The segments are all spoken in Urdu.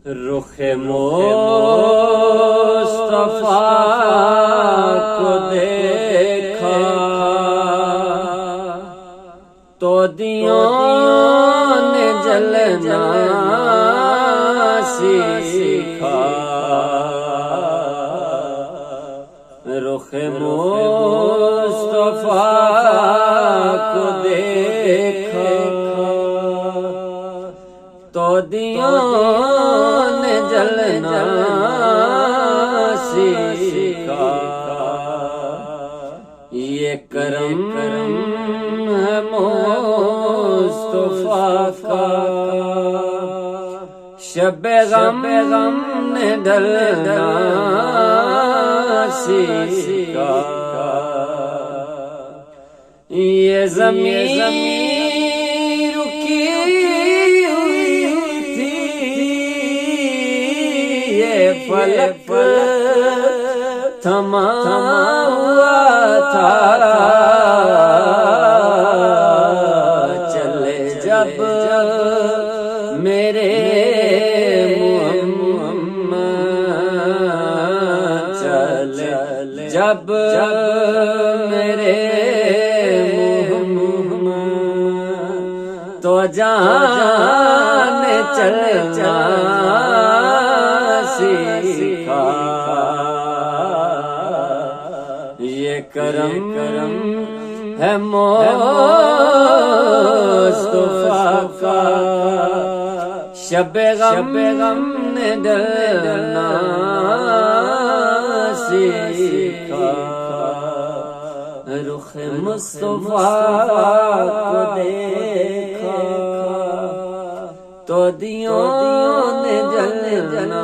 رخ مصطفیٰ کو دیکھا تو دیوں نے جلنا سیکھا۔ رخ مصطفیٰ کو دیکھا تو دیوں نے جلنا سیکھا۔ یہ کرم ہے مصطفیٰ کا، شب غم نے ڈلنا سیکھا۔ یہ زمین رکی ہوئی تھی، یہ فلک تھما ہوا تھا، چلے جب میرے محمد، چلے جب میرے محمد، تو جان چلنا سیکھا۔ یہ کرم ہے مصطفیٰ کا، شب غم نے ڈلنا سیکھا۔ رخ مصطفیٰ کو دیکھا تو دیوں نے جلنا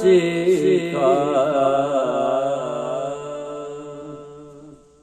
سیکھا۔